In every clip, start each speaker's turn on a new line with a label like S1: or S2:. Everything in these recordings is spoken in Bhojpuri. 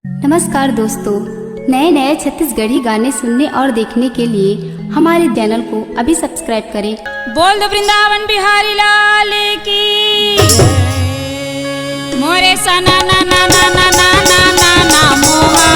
S1: नमस्कार दोस्तों, नए नए छत्तीसगढ़ी गाने सुनने और देखने के लिए हमारे चैनल को अभी सब्सक्राइब करें।
S2: बोल दो वृंदावन बिहारी लाल की। मोरे सना ना ना ना ना ना ना ना ना मोहा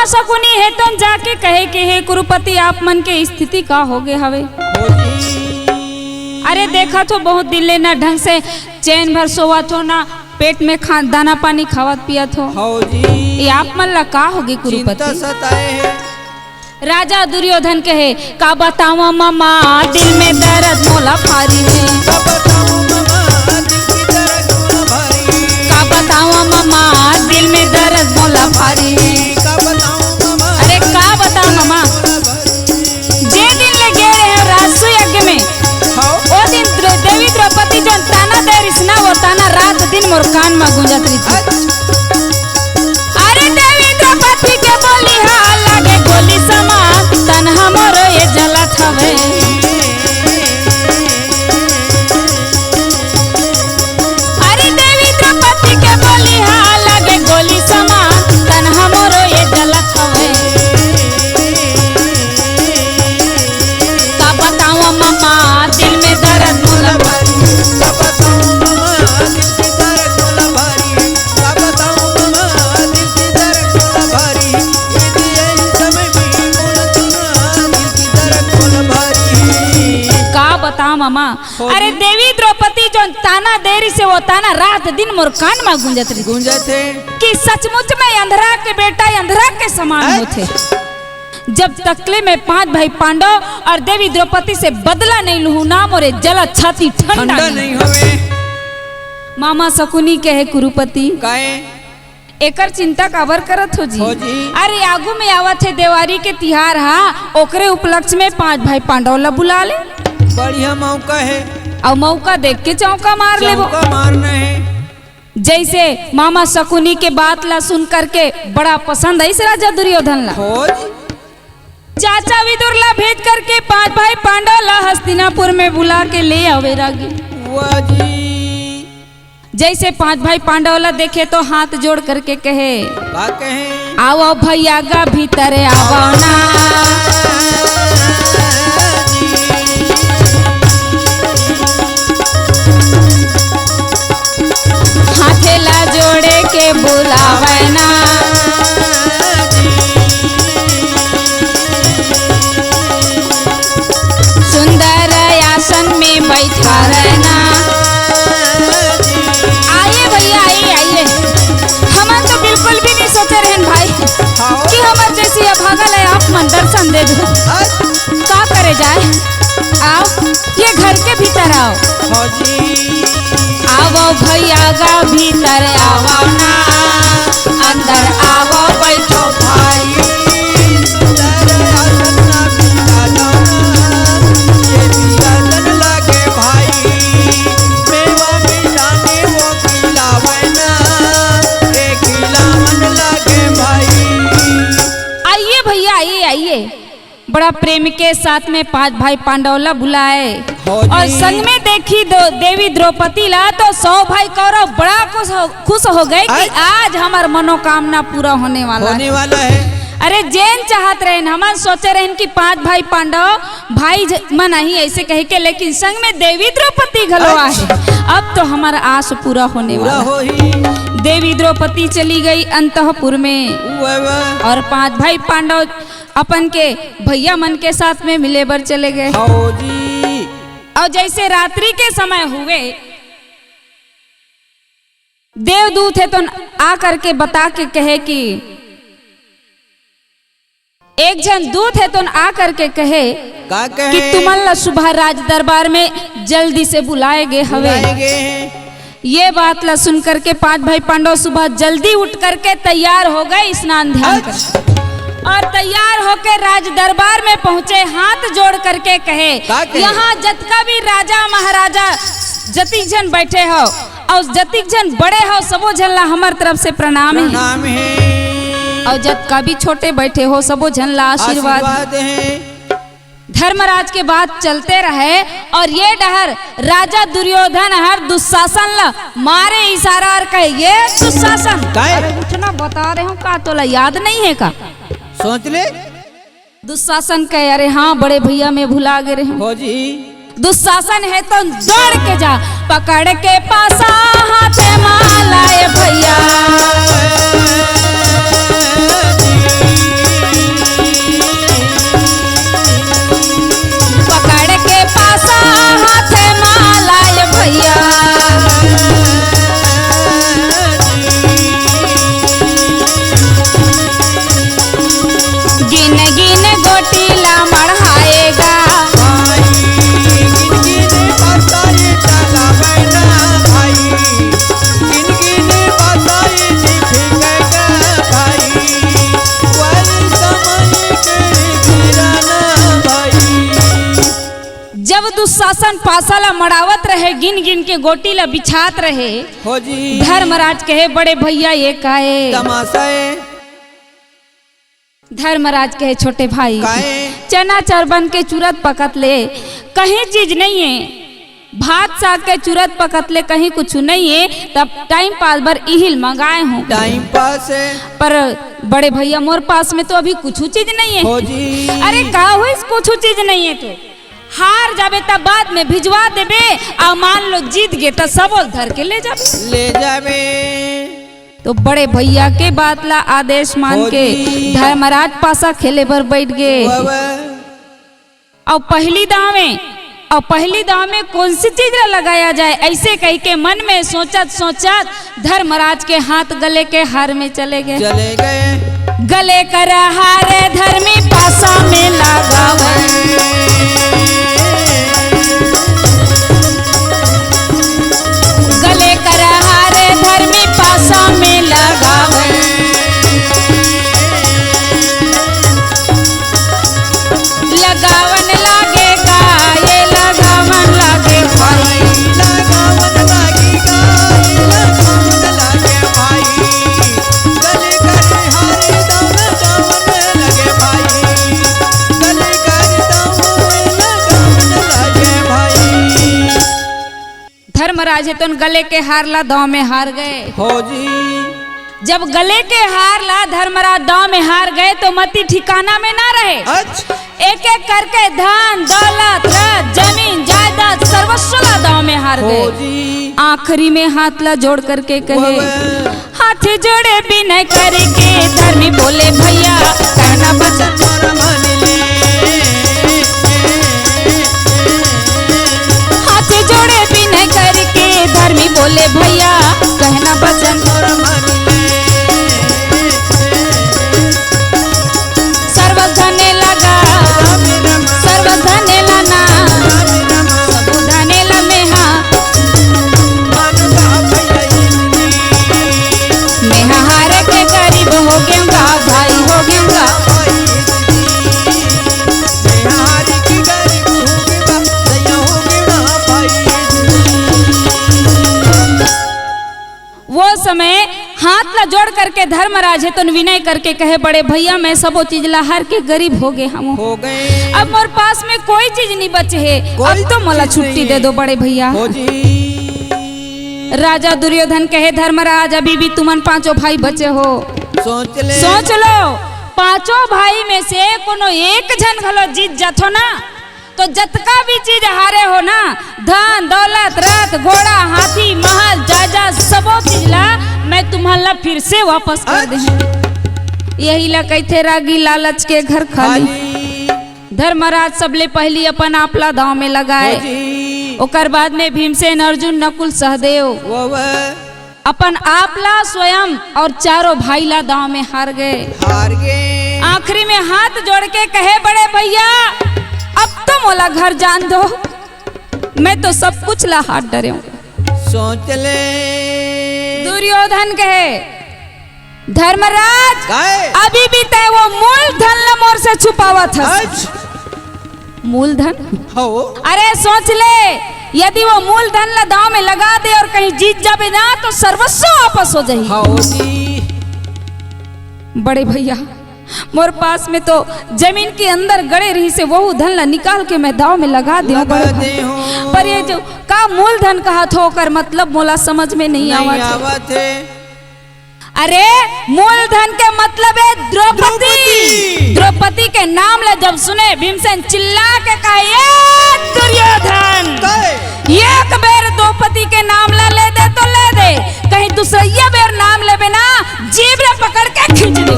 S2: शकुनी है तुम जाके कहे कि हे कुरुपति आप मन के स्थिति का हो गए हवे। अरे देखा तो बहुत दिल लेना ढंग से चैन भर सोवा तो ना पेट में दाना पानी खावत पिया तो ये आप मन ला का होगी कुरुपति। राजा दुर्योधन कहे का बतावा मामा दिल में दर्द मोला भारी है। का बतावा मामा दिल में दर्द मोला भारी है। अरे का बताओ मामा, जे दिन ले गए रहे राजसू यज्ञ में वो दिन देवी द्रौपदी जो ताना दे रिसना वो ताना रात दिन मोर कान में गूंजत रही थी। अरे देवी द्रौपदी के बोली हाल लागे गोली समा तन हमरो ये जलत हवे। अरे देवी द्रौपदी के बोली हाल लागे गोली समा तन हमरो ये जलत हवे। मामा दिल में दर्द मोला भारी। का बताऊं मामा दिल की दर्द मोला भारी। का बताऊं मामा दिल की दर्द मोला भारी। ये समय भी मोला सुना दिल की दर्द मोला भारी। का बताऊं मामा, अरे देवी द्रौपदी जो ताना देरी से वो ताना रात दिन मोर कान में गूंजत है कि सचमुच में अंधरा के बेटा अंधरा के समान होते। जब तकले में 5 भाई पांडव और देवी द्रौपदी से बदला नहीं लूं ना मोरे जला छाती ठंडा नहीं होवे। मामा शकुनी कहे कुरुपति काहे एकर चिंता काबर करत हो जी। अरे आगू में आवत है देवारी के तिहार हा ओकरे उपलक्ष्य में 5 भाई पांडव ला बुला ले। बढ़िया मौका है और मौका देख के चौका मार ले। मारना है जैसे मामा शकुनी के बात ला सुन करके बड़ा पसंद है इस राजा दुर्योधन ला। चाचा विदुर ला भेज करके 5 भाई पांडव ला हस्तिनापुर में बुला के ले आवे रागी। जैसे 5 भाई पांडव ला देखे तो हाथ जोड़ करके कहे आओ भैया गा भीतर आओ ना। हाथे ला जोड़े के बुलावे ना। सुंदर आसन में बैठा रहना। आइए भैया आइए। हम तो बिल्कुल भी नहीं सोचे रहन भाई कि हमारे जैसी अभागा ले आप मन दर्शन दे दो। का करे जाए, आओ ये घर के भीतर आओ। आओ भैया गा भीतर आओ ना। अंदर आओ बैठो भाई। आइए बड़ा प्रेम के साथ में 5 भाई पांडव ला बुलाए और संग में देखी देवी द्रौपदी ला तो 100 भाई कौरव बड़ा खुश हो गए कि आज हमार मनोकामना पूरा होने वाला है। अरे जैन चाहत रहे हम सोचे रहे कि 5 भाई पांडव भाई मना ही ऐसे कहे के, लेकिन संग में देवी द्रौपदी घलवा है। अब तो हमारा आस पूरा होने वाला। देवी द्रौपदी चली गई अंतःपुर में और 5 भाई पांडव अपन के भैया मन के साथ में मिले बर चले गए। और जैसे रात्रि के समय हुए
S3: देवदूत है तो आ करके बता के कहे कि एक जन दूत है तो आ करके कहे
S2: का कहे
S3: कि तुमन सुबह राज दरबार में जल्दी से बुलाए गए हवे। ये बात ला सुन करके पांच भाई पांडव सुबह जल्दी उठ करके तैयार हो गए स्नान ध्यान कर और तैयार होकर राज दरबार में पहुंचे। हाथ जोड़ करके कहे यहाँ जतका भी राजा महाराजा जतिक जन बैठे हो और जतिक जन बड़े हो सबो जन ला हमार तरफ से प्रणाम है और जतका भी छोटे बैठे हो सबो जन ला आशीर्वाद है। धर्मराज के बात चलते रहे और ये डहर राजा दुर्योधन हर दुशासन ला मारे इशारा और कहे ये दुशासन उठना बता रहे हूँ का तोला याद नहीं है का
S2: सोच ले।
S3: दुशासन कहे अरे हाँ बड़े भैया मैं भुला गए
S2: हो जी।
S3: दुशासन है तो दौड़ के जा पकड़ के पासा हाथ मालाए भैया पकड़ के पासा हाथ मालाए भैया गिन गिन गोटीला मढ़ाएगा जब दुशासन पासाला मड़ावत रहे गिन गिन के गोटी ला बिछात रहे
S2: हो जी।
S3: धर्मराज कहे बड़े भैया ये काहे
S2: तमाशा है।
S3: धर्मराज कहे छोटे भाई
S2: काहे
S3: चना चार बन के चूरत पकत ले कहीं चीज नहीं है भात साग के चूरत पकत ले कहीं कुछ नहीं है तब टाइम पास भर इहिल मंगाए हूँ
S2: टाइम पास है
S3: पर बड़े भैया मोर पास में तो अभी कुछ चीज नहीं है
S2: हो जी।
S3: अरे का हुई कुछ चीज नहीं है तो हार जाबे तब बाद में भिजवा देबे और मान लो जीत गए तो सब धर के ले जाबे तो बड़े भैया के बात ला आदेश मान के धर्मराज पासा खेले भर बैठ गए और पहली दाव में कौन सी चीज लगाया जाए ऐसे कह के मन में सोचत धर्मराज के हाथ गले के हार में चले गए गले कर हारे धर्मी पासा में लगावे गले कर हारे धर्मी पासा में लगावे लगावन लागेगा ये लगावन लागे भाई
S2: लगावन लागेगा ये लगावन लागे भाई गले कर हारे लगावन लगे भाई गले कर लगावन लगे भाई।
S3: धर्मराज तो गले के हार ला दांव में हार गए
S2: हो जी।
S3: जब गले के हार ला धर्मराज दांव में हार गए तो मती ठिकाना में ना रहे एक एक करके धन दौलत जमीन जायदाद सर्वस्व ला दांव में हार गए। आखिरी में हाथ ला जोड़ करके कहे हाथ जोड़े बिना करके धर्मी बोले भैया कहना बचन हाथ जोड़े बिना करके धर्मी बोले भैया कहना बचन सर्वधने लगा सर्वधने लाना सबुधने लमेहा मेहा हारे के गरीब हो गयूंगा भाई हो गयूंगा वो समय हाथ ला जोड़ करके धर्मराज है तो विनय करके कहे बड़े भैया मैं सबो चीज ला हार के गरीब हो गए हम
S2: हो गए
S3: अब मोर पास में कोई चीज नहीं बचे है अब तो मला छुट्टी दे दो बड़े भैया राजा दुर्योधन कहे धर्मराज अभी भी तुमन पांचों भाई बचे हो सोच लो पांचों भाई में से कोनो एक जन घलो जीत जातो ना तो जतका भी चीज हारे हो ना धन दौलत रथ घोड़ा हाथी महल जायदाद सबो चीज ला मैं तुम्हारा फिर से वापस कर दे यही ला कहते रागी लालच के घर खाली धर्मराज सबले पहली अपन आपला दांव में लगाए ओकर बाद में भीमसेन अर्जुन नकुल सहदेव अपन आपला स्वयं और चारों भाई ला दांव में हार गए।
S2: हार गए।
S3: आखिरी में हाथ जोड़ के कहे बड़े भैया अब तो मोला घर जान दो, मैं तो सब कुछ ला हाथ डरे हूँ।
S2: सोच ले।
S3: दुर्योधन कहे धर्मराज
S2: काहे?
S3: अभी भी तय वो मूलधन ला मोर से छुपावा था। मूलधन?
S2: हो।
S3: अरे सोच ले, यदि वो मूलधन ला दांव में लगा दे और कहीं जीत जाबे ना तो सर्वस्व वापस हो जाए।
S2: हो जी।
S3: बड़े भैया मोर पास में तो जमीन के अंदर गड़े रही से वो धन ला निकाल के मैं दाव में लगा दे पर ये जो का मूलधन कहा थो कर मतलब मोला समझ में नहीं आवत है। अरे मूलधन के मतलब है द्रौपदी। द्रौपदी के नाम ला जब सुने भीमसेन चिल्ला के कहा दुर्योधन एक बेर द्रौपदी के नाम ला ले दे तो ले दे, कहीं दूसरा बेर नाम लेबे ना जीभ रे पकड़ के खींच दे।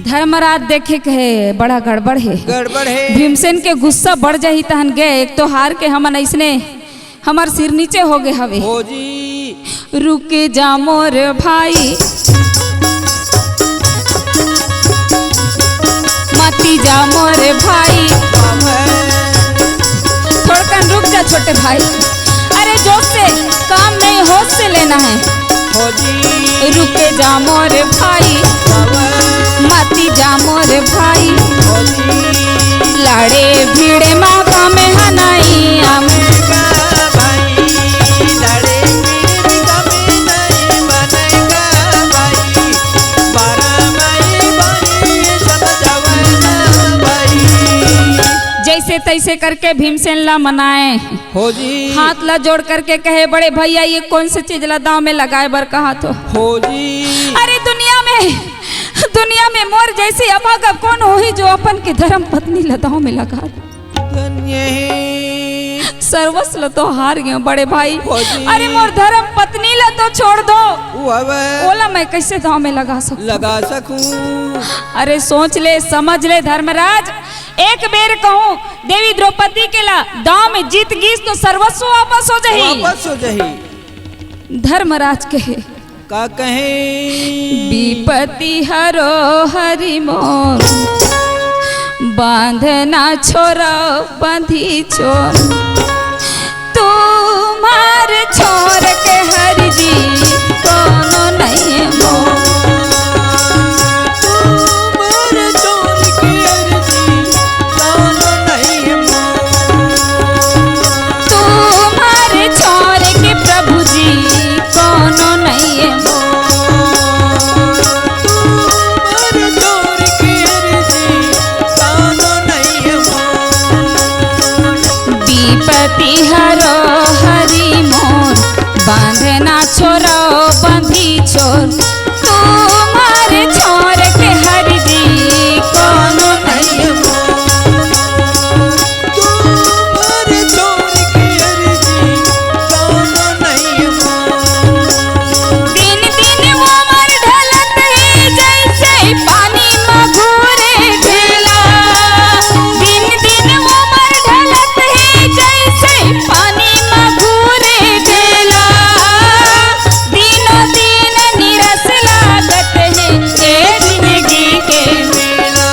S3: धर्मराज देखे कहे बड़ा गड़बड़ है।
S2: गड़बड़ है।
S3: भीमसेन के गुस्सा बढ़ जाही तहन गए, एक तो हार के हमन ऐसने हमार सिर नीचे हो गए हवे।
S2: हो जी।
S3: रुके जा मोर भाई मती जा मोर भाई, थोड़कन रुक जा छोटे भाई। अरे जोश से काम नहीं होश से लेना है।
S2: हो जी।
S3: रुके जा मोर भाई मती जा मोर भाई,
S2: हो जी।
S3: लड़े भीड़े माता में हनाई आम जैसे तैसे करके भीमसेन ला मनाए।
S2: हो जी।
S3: हाथ ला जोड़ करके कहे बड़े भैया ये कौन सी चीज ला दांव में लगाए बर कहा तो।
S2: हो जी।
S3: अरे दुनिया में मोर जैसी अभागा कौन हो ही जो अपन के धर्म पत्नी ला दांव में लगा। सर्वस्व ला तो हार गए बड़े भाई। अरे मोर धर्म पत्नी ला तो छोड़ दो, बोला मैं कैसे दांव में लगा
S2: सकूं।
S3: अरे सोच ले समझ ले धर्मराज, एक बेर कहूँ देवी द्रौपदी के ला दांव में जीत गीस तो सर्वस्व वापस हो जाही। धर्मराज कहे
S2: का कहे
S3: विपत्ति हरो हरि मोर बांधना छोरा बंधी छोर, तुम्हार छोर के हरि जी कोनो नहीं मोर। हरो हरि मोर बांधना छोरो बंधी छोर, तुम्हारे छोर के हरि जी कोनो नहीं
S2: तुम्हारे छोर के हरि जी कोनो नहीं।
S3: दिन दिन वो मर ढलत ही जैसे पानी मघुरे ढेला, दिन दिन वो मर ढलत ही जैसे पानी मघुरे ढेला, दिनों दिन निरस लागत है ये जिंदगी के मेला।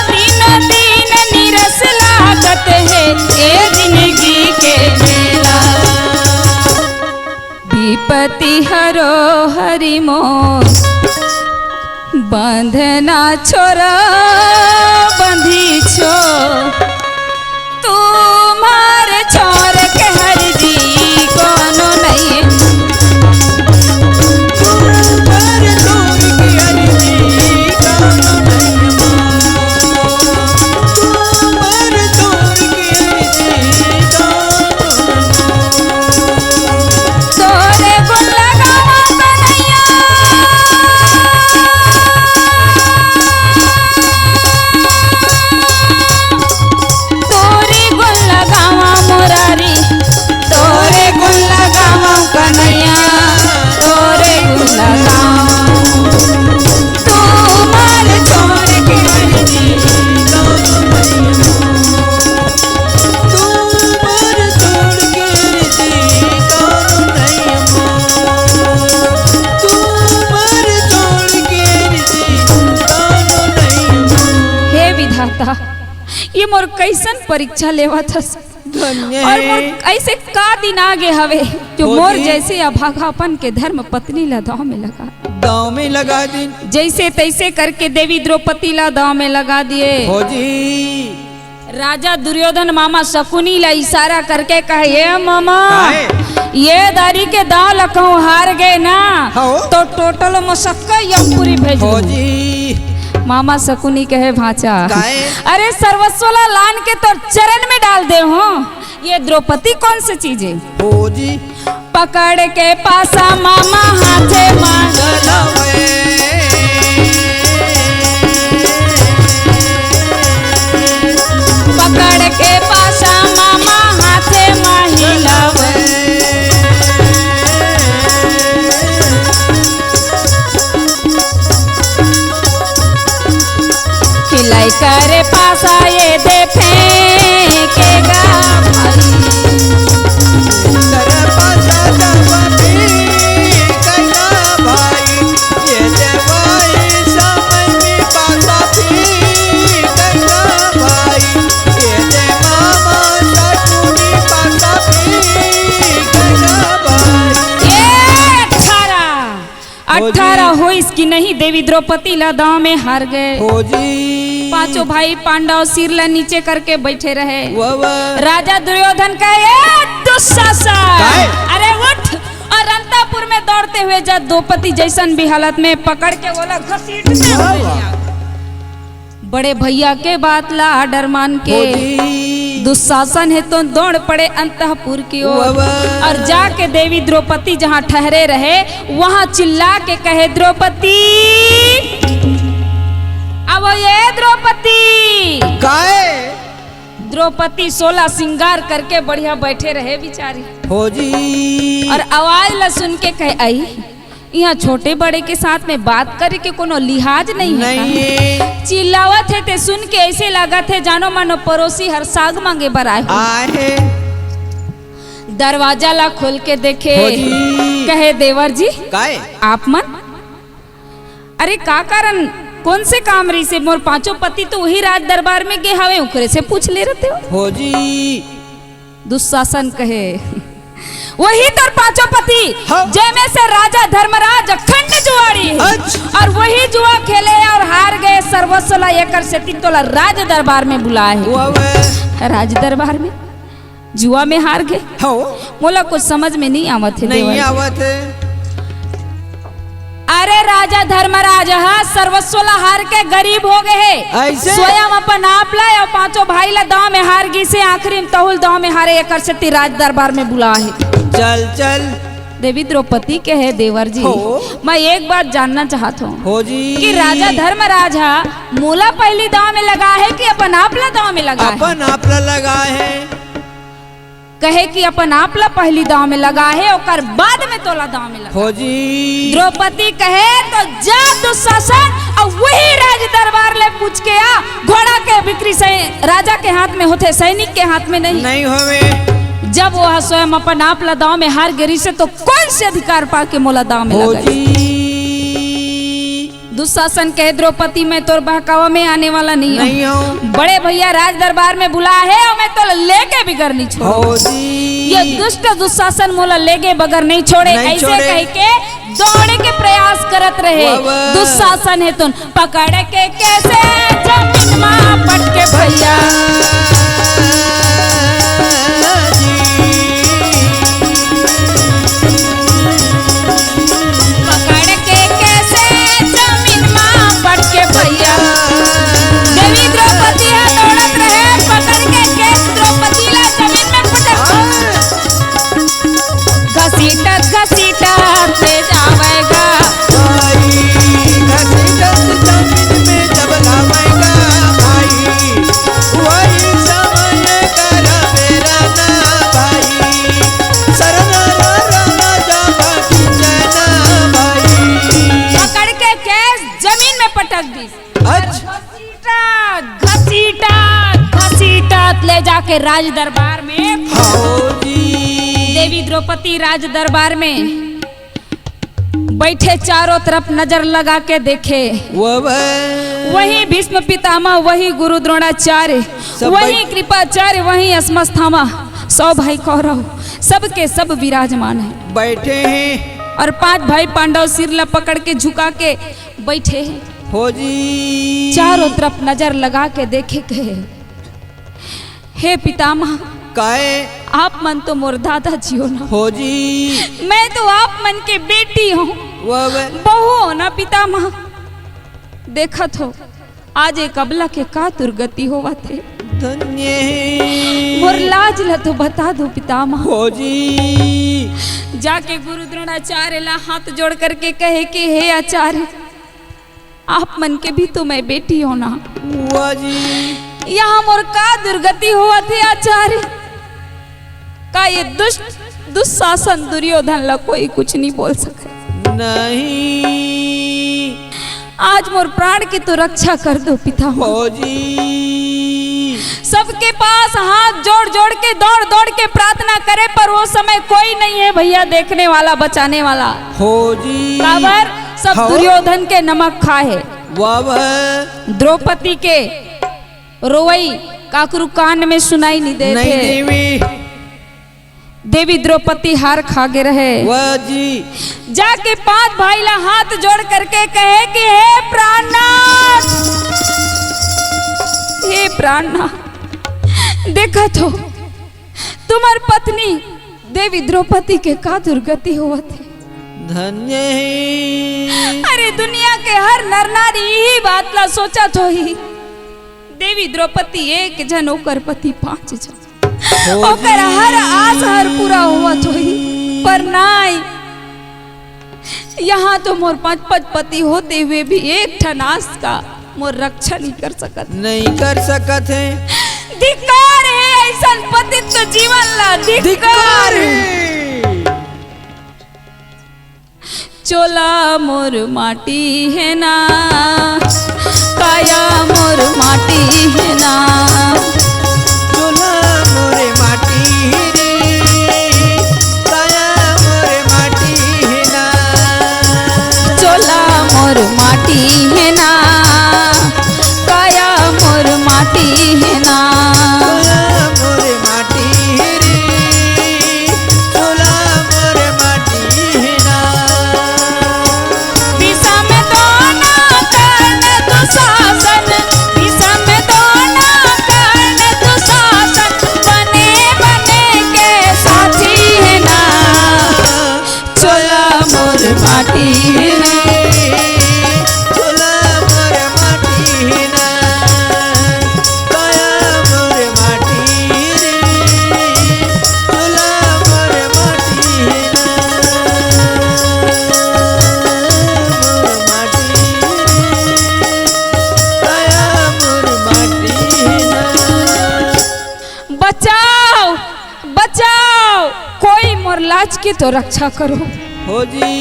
S3: दिनों दिन निरस लागत है ये जिंदगी के मेला। विपत्ति हरो हरि मोर बंधना छोरा बंधी छोर, तुम्हारे छोर के हरि जी कोनो नहीं।
S2: तुम्हारे छोर के हरि जी कोनो नहीं। तुम्हारे छोर के हरि जी
S3: तोरे गुण लगावा कन्हैया, तोरे गुण लगावा मुरारी, मोर कैसन परीक्षा लेवा था
S2: धन्य
S3: और
S2: है
S3: मोर ऐसे का दिन आगे हवे जो
S2: हो
S3: मोर
S2: जी।
S3: जैसे अभागापन के धर्म पत्नी ला दाव में लगा
S2: दाव में लगा दी
S3: जैसे तैसे करके देवी द्रौपदी ला दाव में लगा दिए।
S2: हो जी
S3: राजा दुर्योधन मामा शकुनी ला इशारा करके कहे ये मामा
S2: काहे?
S3: ये दारी के दाव लखऊ हार गए ना
S2: हाँ।
S3: तो टोटल मशक्का यमपुरी भेज
S2: हो
S3: दूं।
S2: जी
S3: मामा शकुनी कहे भाचा
S2: काहे?
S3: अरे सर्वस्वला लान के तो चरण में डाल दे हो ये द्रौपदी कौन सी चीज है
S2: हो जी
S3: पकड़ के पासा मामा हाथे मांगलवे पकड़ के पासा मामा हाथे माहिलवे खिलाई करे पासा ये दे फेंकेगा भाई
S2: तेरे पासा दरबारी कैला भाई ये देवाई समय में पासा भी कैला भाई ये दे मामा शकुनी पासा भी कैला भाई
S3: ये 18
S2: हो जी।
S3: हो इसकी नहीं देवी द्रौपदी ला दांव में हार गए।
S2: हो जी
S3: पांचों भाई पांडव सिर ला नीचे करके बैठे रहे।
S2: वाह
S3: राजा दुर्योधन का ये दुशासन
S2: काहे?
S3: अरे उठ और अंतापुर में दौड़ते हुए जब द्रौपदी जैसन भी हालत में पकड़ के बोला घसीटते हुए लिया। बड़े भैया के बात ला डर मान के
S2: हो जी
S3: दुशासन है तो दौड़ पड़े अंतपुर की ओर
S2: वाह।
S3: और जाके देवी द्रौपदी जहाँ ठहरे रहे वहाँ चिल्ला के कहे द्रौपदी अब ये द्रौपदी
S2: काहे
S3: द्रौपदी 16 श्रृंगार करके बढ़िया बैठे रहे बिचारी
S2: हो जी
S3: और आवाज ला सुन के कहे आई यहाँ छोटे बड़े के साथ में बात करे के कोनो लिहाज नहीं है
S2: नहीं
S3: का?
S2: है
S3: चिल्लावत है ते सुन के ऐसे लगा थे जानो मानो पड़ोसी हर साग मांगे बर आए हो।
S2: आहे
S3: दरवाजा ला खोल के देखे
S2: हो जी।
S3: कहे देवर जी
S2: काहे
S3: आप मन अरे का कारण कौन से काम रही से मोर पांचों पति तो वही राज दरबार में गए हवे उकरे से पूछ ले रहते हो।
S2: हो जी
S3: दुशासन कहे वही तर पांचों पति
S2: हाँ।
S3: जैमे से राजा धर्मराज अखंड जुआड़ी है
S2: अच्छा।
S3: और वही जुआ खेले और हार गए सर्वस्व एकड़ से तितोला राज दरबार में बुलाए है
S2: वाह
S3: राज दरबार में जुआ में हार गए
S2: हो
S3: मोला कुछ समझ में नहीं आवत है
S2: नहीं
S3: देवर।
S2: आवत
S3: अरे राजा धर्मराज सर्वस्वला हार के गरीब हो गए है
S2: ऐसे?
S3: स्वयं अपन आप लाए और पांचों भाई ला दाव में हार गई से आखिरी में तहुल दाव में हारे एकड़ से राज दरबार में बुला है।
S2: चल चल
S3: देवी द्रौपदी के है देवर जी
S2: हो।
S3: मैं एक बात जानना चाहता हूँ
S2: हो जी
S3: कि राजा धर्मराज मूला पहली दाव में लगा है कि अपन आप ला दाव में लगा है
S2: अपन आप लगा है
S3: कहे कि अपन आप ला पहली दाव में लगा है और बाद में तोला दाव में लगा।
S2: हो जी
S3: द्रौपदी कहे तो जा दुशासन और वही राज दरबार ले पूछ के आ घोड़ा के बिक्री से राजा के हाथ में होते सैनिक के हाथ में नहीं।
S2: नहीं होवे
S3: जब वह स्वयं अपन आप ला दाव में हार गिरी से तो कौन से अधिकार पा के मोला दाव में
S2: हो
S3: लगा।
S2: जी
S3: दुशासन कहे द्रौपदी मैं तोर बहकावा में आने वाला नहीं हूँ।
S2: नहीं हो
S3: बड़े भैया राज दरबार में बुला है और मैं तो लेके बिगर नहीं छोड़।
S2: हो जी
S3: ये दुष्ट दुशासन मोला लेके बगैर नहीं छोड़े
S2: नहीं
S3: ऐसे
S2: छोड़े।
S3: कह के दौड़े के प्रयास करत रहे
S2: वाह, वाह।
S3: दुशासन है तुम पकड़ के कैसे जमीन मां पट के भैया पकड़ के कैसे जमीन मां पट के भैया देवी द्रौपदी है दौड़त रहे पकड़ के केस द्रौपदी ला जमीन में पटक घसीटत घसीटत ले जावेगा पकड़ के केस जमीन में पटक दी घसीटत घसीटत घसीटत ले जाके राज दरबार में देवी द्रौपदी राज दरबार में बैठे चारों तरफ नजर लगा के देखे, वही भीष्म पितामह, वही गुरु द्रोणाचार्य, वही कृपाचार्य, वही अस्मत्थामा, 100 भाई कौरव, सबके सब विराजमान है,
S2: बैठे हैं।
S3: और 5 भाई पांडव सिर पकड़ के झुका के बैठे हैं।
S2: हो जी
S3: चारों तरफ नजर लगा के देखे कहे, हे पितामह,
S2: काहे
S3: आप मन तो मोर दादा जी हो ना,
S2: हो जी
S3: मैं तो आप मन के बेटी हूँ, बहू हो ना पितामह। देखत हो आज एक अबला के का दुर्गति होवा थे,
S2: धन्य
S3: मोर लाज ल तो बता दो पितामह।
S2: हो जी
S3: जाके गुरु द्रोणाचार्य ला हाथ जोड़ करके कहे कि हे आचार्य, आप मन के भी तो मैं बेटी हो ना,
S2: जी
S3: यहाँ मोर का दुर्गति हुआ थे आचार्य, का ये दुशासन दुर्योधन ला कोई कुछ नहीं बोल सके,
S2: नहीं
S3: आज मोर प्राण की तो रक्षा कर दो पितामह।
S2: हो जी
S3: सबके पास हाथ जोड़ जोड़ के दौड़ दौड़ के प्रार्थना करे, पर वो समय कोई नहीं है भैया देखने वाला, बचाने वाला।
S2: हो जी
S3: काबर सब दुर्योधन के नमक खाए, द्रौपदी के रोवई काकरू कान में सुनाई नहीं देते, देवी द्रौपदी हार खा के रहे।
S2: जी
S3: जाके 5 भाई ला हाथ जोड़ करके कहे कि हे प्राणनाथ, हे प्राणनाथ, देखा तो तुम्हार पत्नी देवी द्रौपदी के का दुर्गति हुआ थे,
S2: धन्य।
S3: अरे दुनिया के हर नर नारी यही बात ला सोचा तो ही, देवी द्रौपदी 1 जन ओकर पति 5 जन, ओकर हर आस हर पूरा हुआ तो ही, पर नहीं, यहाँ तो मोर 5 पति होते हुए भी एक ठन आस का मोर रक्षा नहीं कर सकत,
S2: नहीं कर सकत है।
S3: धिक्कार है ऐसा पतित्व जीवन ला, धिक्कार है। चोला मोर माटी है ना, काया मोर माटी है ना,
S2: चोला मोरे माटी रे, काया मोरे माटी है ना,
S3: चोला मोर माटी है ना, काया मोर माटी है ना,
S2: चोला मोरे माटी रे, चोला मोरे माटी है ना।
S3: दिशा में दोना कर्ण दुशासन, दिशा में दोना कर्ण दुशासन, बने बने के साथी है ना, चोला मोर माटी है ना,
S2: चोला मोरे माटी है ना, काया मोरे माटी रे, चोला मोरे माटी है ना, मोर माटी रे, काया मोर माटी है ना।
S3: बचाओ बचाओ, कोई मोर लाज की तो रक्षा करो।
S2: हो जी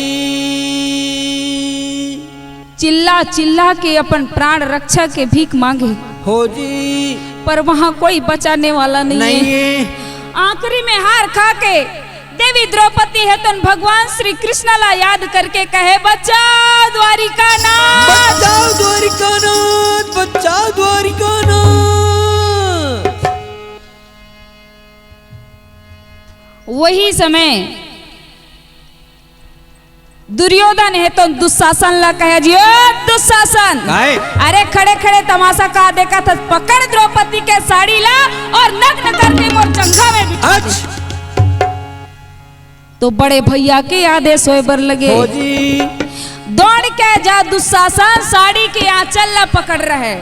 S3: चिल्ला चिल्ला के अपन प्राण रक्षा के भीख मांगे,
S2: हो जी
S3: पर वहाँ कोई बचाने वाला नहीं
S2: नहीं
S3: है।
S2: है।
S3: आखिरी में हार खा के देवी द्रौपदी है तो भगवान श्री कृष्ण ला याद करके कहे, बचाओ द्वारिका नाथ,
S2: बचाओ द्वारिकानाथ, बचाओ द्वारिकानाथ।
S3: वही समय दुर्योधन है तो दुशासन ला कहे, जी ओ दुशासन, अरे खड़े खड़े तमाशा का देखा था, पकड़ द्रौपदी के साड़ी ला और नग्न करके मोर चंगा में बिठा दे। तो बड़े भैया के आदेश होए बर लगे,
S2: हो जी
S3: दौड़ के जा दुशासन साड़ी के आंचल ला पकड़ रहे,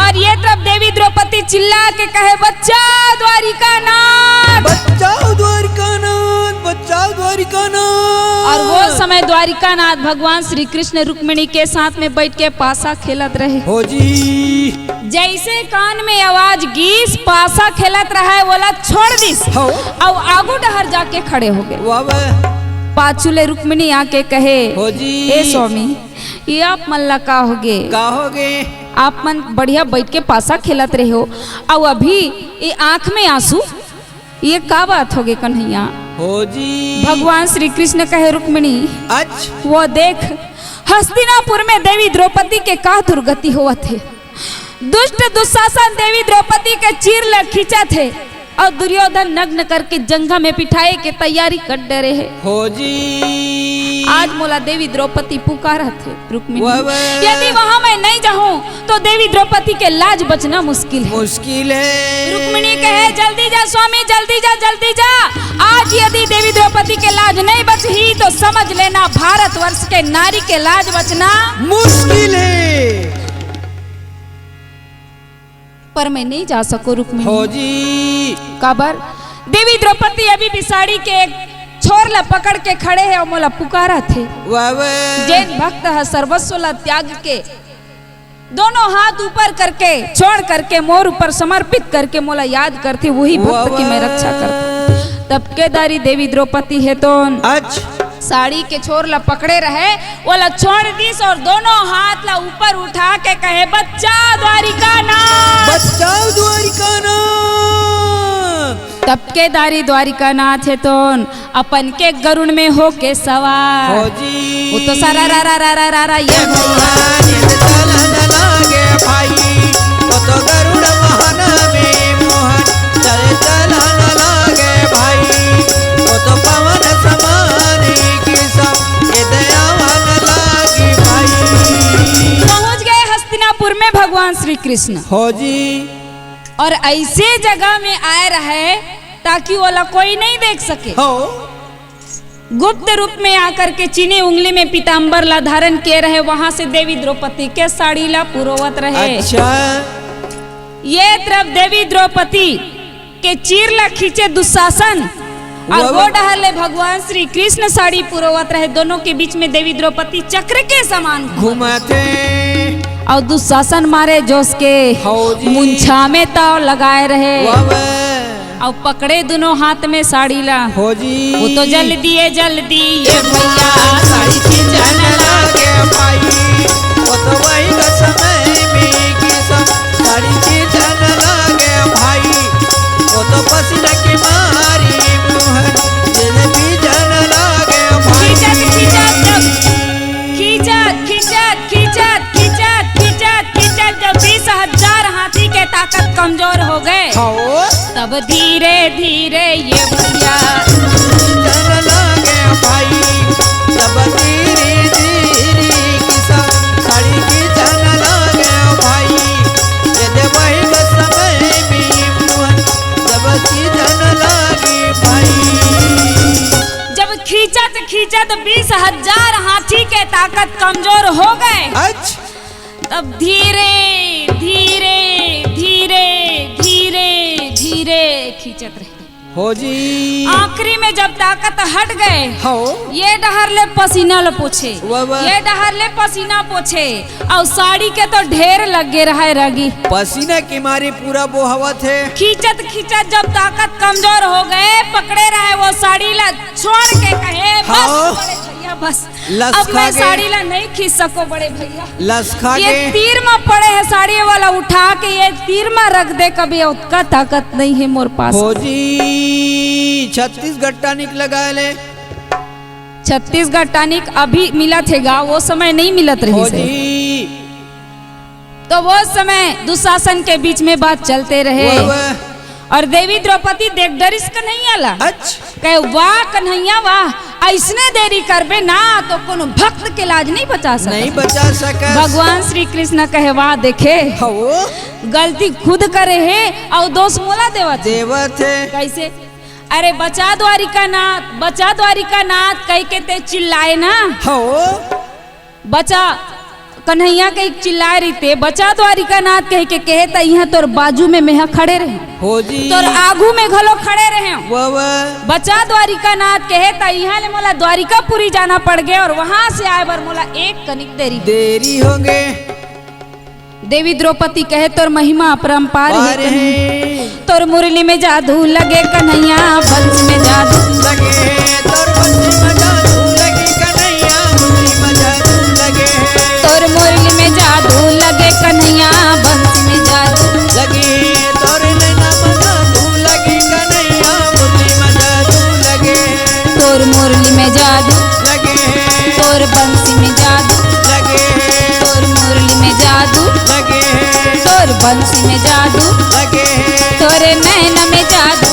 S3: और ये तरफ देवी द्रौपदी चिल्ला के कहे, बचाओ द्वारिका नाथ,
S2: बचाओ द्वारिकानाथ, बचाओ द्वारिकानाथ।
S3: और वो समय द्वारिका नाथ भगवान श्री कृष्ण रुक्मिणी के साथ में बैठ के पासा खेलत रहे।
S2: हो जी
S3: जैसे कान में आवाज गीस पासा खेलत रहा, बोला छोड़ दिस,
S2: हो
S3: और आगू डहर जाके खड़े हो गए।
S2: वाह
S3: पाचुले रुक्मिणी आके कहे,
S2: हो जी
S3: ए स्वामी, ये आप मन ला का होगे,
S2: का होगे,
S3: आप मन बढ़िया बैठ के पासा खेलत रहे हो, और अभी ये आंख में आंसू, ये का बात होगे कन्हैया?
S2: हो जी
S3: भगवान श्री कृष्ण कहे रुक्मिणी
S2: अच्छा
S3: वो देख हस्तिनापुर में देवी द्रौपदी के का दुर्गति हुआ थे। दुष्ट दुशासन देवी द्रौपदी के चीर ले खींचा थे और दुर्योधन नग्न करके जंघा में पिठाए के तैयारी कर डरे है।
S2: हो जी
S3: आज मोला देवी द्रौपदी पुकारा थे रुक्मिणी,
S2: वाह।
S3: यदि वहां मैं नहीं जाऊं तो देवी द्रौपदी के लाज बचना मुश्किल है।
S2: मुश्किल है।
S3: रुक्मिणी कहे जल्दी जा स्वामी, जल्दी जा जल्दी जा। आज यदि देवी द्रौपदी के लाज नहीं बची तो समझ लेना भारतवर्ष के नारी के लाज बचना
S2: मुश्किल है।
S3: पर मैं नहीं जा सकूं रुक्मिणी।
S2: हो जी
S3: काबर देवी द्रौपदी अभी भी साड़ी के एक छोर ला पकड़ के खड़े है और मोला पुकारा थे। जैन भक्त है सर्वस्व ला त्याग के दोनों हाथ ऊपर करके छोड़ करके मोर ऊपर समर्पित करके मोला याद करती वही भक्त की मैं रक्षा करता। तब के दारी देवी द्रौपदी है तो
S2: अच्छा
S3: साड़ी के छोर ला पकड़े रहे वो ला छोड़ दीस और दोनों हाथ ला ऊपर उठा के कहे बच्चा द्वारिका नाथ,
S2: बचाओ द्वारिका नाथ।
S3: तब के दारी द्वारिका नाथ है तो अपन के गरुड़ में हो के सवार।
S2: हो जी
S3: वो तो सारा रा रा रा रा रा रा ये
S2: लागे भाई वो तो गरुड़ वाहन में मोहन चल चल लागे भाई वो तो पवन समान की सब ये दयावान लागी भाई।
S3: पहुंच गए हस्तिनापुर में भगवान श्री कृष्ण
S2: हो जी
S3: और ऐसे जगह में आए रहे ताकि वाला कोई नहीं देख सके।
S2: हो
S3: गुप्त रूप में आकर के चीनी उंगली में पीताम्बर ला धारण किए रहे। वहां से देवी द्रौपदी के साड़ी ला पुरोवत रहे।
S2: अच्छा
S3: ये तरफ देवी द्रौपदी के चीर ला खींचे दुशासन और वो डहले भगवान श्री कृष्ण साड़ी पुरोवत रहे। दोनों के बीच में देवी द्रौपदी चक्र के समान
S2: घुमाते
S3: और दुशासन मारे जोश के मुंछा में ताव लगाए रहे और पकड़े दोनों हाथ में साड़ी ला।
S2: हो जी
S3: वो तो जल्दी ये भैया साड़ी की
S2: जन लागे भाई वो तो वही का समय में की सब साड़ी की जन लागे भाई वो तो पसीना की मारी मुहर दिल भी जन लागे भाई।
S3: खींचत जब 20,000 हाथी के ताकत कमजोर हो गए तब धीरे धीरे ये भैया
S2: जन लागे भाई तब धीरे धीरे की सब साड़ी की जन लागे भाई ये दे वही का समय में मुहर जब की जन लागी भाई।
S3: जब खींचत 20,000 हाथी के ताकत कमजोर हो गए
S2: अच्छा
S3: तब धीरे धीरे धीरे धीरे धीरे खींचत रहे।
S2: हो जी
S3: आखिरी में जब ताकत हट गए
S2: हो
S3: ये डहर ले पसीना ले पोछे
S2: वाह।
S3: ये डहर ले पसीना पोछे और साड़ी के तो ढेर लगे रहे रगी।
S2: पसीना के मारे पूरा बोहवत है।
S3: खींचत जब ताकत कमजोर हो गए पकड़े रहे वो साड़ी ला छोड़ के कहे बस बड़े भैया बस अब मैं साड़ी ला नहीं खींच सको बड़े भैया।
S2: लसखा
S3: ये
S2: के
S3: तीर में पड़े है साड़ी वाला उठा के ये तीर में रख दे कभी उसका ताकत नहीं है मोर पास।
S2: हो जी 36 टॉनिक लगा ले।
S3: 36 टॉनिक अभी मिला थेगा वो समय नहीं मिलत रही
S2: हो
S3: से।
S2: जी
S3: तो वो समय दुशासन के बीच में बात चलते रहे और देवी द्रौपदी देख डरिस कन्हैया ला
S2: अच्छा
S3: कहे वाह कन्हैया वाह ऐसने देरी करबे ना तो कोनो भक्त के लाज नहीं बचा सके
S2: नहीं बचा सका।
S3: भगवान श्री कृष्ण कहे वाह देखे
S2: हो
S3: गलती खुद करे है और दोष मोला
S2: देवत है।
S3: कैसे अरे बचा द्वारिका नाथ कह के ते चिल्लाए ना
S2: हो
S3: बचा कन्हैया के चिल्लाए रही बचा द्वारिका नाथ कह के कहे त यहाँ तोर बाजू में मेहा खड़े रहे
S2: हो जी
S3: तोर आगू में घलो खड़े रहे
S2: वाह
S3: बचा द्वारिका नाथ कहे त यहाँ ले मोला द्वारिकापुरी जाना पड़ गए और वहां से आए बर मोला एक कनिक देरी
S2: होंगे।
S3: देवी द्रौपदी कहे तोर महिमा अपरंपार है तोर मुरली में जादू लगे कन्हैया बंस में जादू
S2: लगे तोर बंसी में जादू लगे कन्हैया मुरली में जादू लगे
S3: तोर मुरली में जादू लगे कन्हैया बंस में जादू
S2: लगे तोर नैना में जादू लगे कन्हैया मुरली में जादू लगे
S3: जादू
S2: लगे हैं
S3: तोर बंसी में जादू
S2: लगे हैं
S3: तोर मुरली में जादू
S2: लगे हैं
S3: तोर बंसी में जादू
S2: लगे हैं
S3: तोरे नैन में जादू